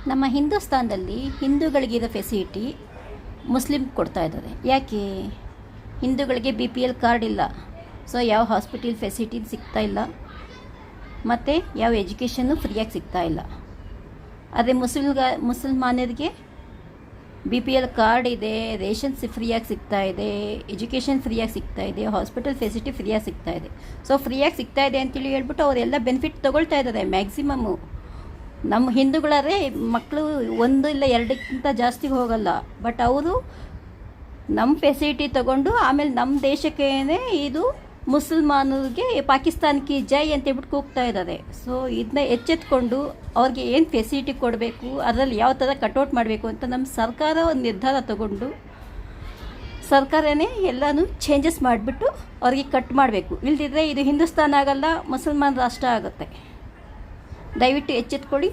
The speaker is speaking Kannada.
ನಮ್ಮ ಹಿಂದೂಸ್ತಾನದಲ್ಲಿ ಹಿಂದೂಗಳಿಗಿರೋ ಫೆಸಿಲಿಟಿ ಮುಸ್ಲಿಮ್ ಕೊಡ್ತಾ ಇದ್ದಾರೆ. ಯಾಕೆ? ಹಿಂದೂಗಳಿಗೆ BPL ಕಾರ್ಡ್ ಇಲ್ಲ, ಸೊ ಯಾವ ಹಾಸ್ಪಿಟಲ್ ಫೆಸಿಲಿಟಿ ಸಿಗ್ತಾ ಇಲ್ಲ, ಮತ್ತು ಯಾವ ಎಜುಕೇಷನ್ನು ಫ್ರೀಯಾಗಿ ಸಿಗ್ತಾ ಇಲ್ಲ. ಅದೇ ಮುಸಲ್ಮಾನರಿಗೆ BPL ಕಾರ್ಡ್ ಇದೆ, ರೇಷನ್ಸ್ ಫ್ರೀಯಾಗಿ ಸಿಗ್ತಾ ಇದೆ, ಎಜುಕೇಷನ್ ಫ್ರೀಯಾಗಿ ಸಿಗ್ತಾ ಇದೆ, ಹಾಸ್ಪಿಟಲ್ ಫೆಸಿಲಿಟಿ ಫ್ರೀಯಾಗಿ ಸಿಗ್ತಾ ಇದೆ. ಸೊ ಫ್ರೀಯಾಗಿ ಸಿಗ್ತಾ ಇದೆ ಅಂತೇಳಿ ಹೇಳ್ಬಿಟ್ಟು ಅವರೆಲ್ಲ ಬೆನಿಫಿಟ್ ತೊಗೊಳ್ತಾ ಇದ್ದಾರೆ ಮ್ಯಾಕ್ಸಿಮಮ್ಮು. ನಮ್ಮ ಹಿಂದೂಗಳಾದ್ರೆ ಮಕ್ಕಳು 1 ಇಲ್ಲ 2ಕ್ಕಿಂತ ಜಾಸ್ತಿ ಹೋಗಲ್ಲ, ಬಟ್ ಅವರು ನಮ್ಮ ಫೆಸಿಲಿಟಿ ತಗೊಂಡು ಆಮೇಲೆ ನಮ್ಮ ದೇಶಕ್ಕೇನೆ ಇದು ಮುಸಲ್ಮಾನರಿಗೆ ಪಾಕಿಸ್ತಾನಕ್ಕೆ ಜೈ ಅಂತ ಹೇಳ್ಬಿಟ್ಟು ಕೂಗ್ತಾ ಇದ್ದಾರೆ. ಸೊ ಇದನ್ನ ಎಚ್ಚೆತ್ಕೊಂಡು ಅವ್ರಿಗೆ ಏನು ಫೆಸಿಲಿಟಿ ಕೊಡಬೇಕು, ಅದರಲ್ಲಿ ಯಾವ ಥರ ಕಟ್ಔಟ್ ಮಾಡಬೇಕು ಅಂತ ನಮ್ಮ ಸರ್ಕಾರ ಒಂದು ನಿರ್ಧಾರ ತಗೊಂಡು ಸರ್ಕಾರನೇ ಎಲ್ಲನೂ ಚೇಂಜಸ್ ಮಾಡಿಬಿಟ್ಟು ಅವ್ರಿಗೆ ಕಟ್ ಮಾಡಬೇಕು. ಇಲ್ದಿದ್ರೆ ಇದು ಹಿಂದೂಸ್ತಾನ ಆಗಲ್ಲ, ಮುಸಲ್ಮಾನ ರಾಷ್ಟ್ರ ಆಗುತ್ತೆ. ದಯವಿಟ್ಟು ಎಚ್ಚೆತ್ಕೊಳ್ಳಿ.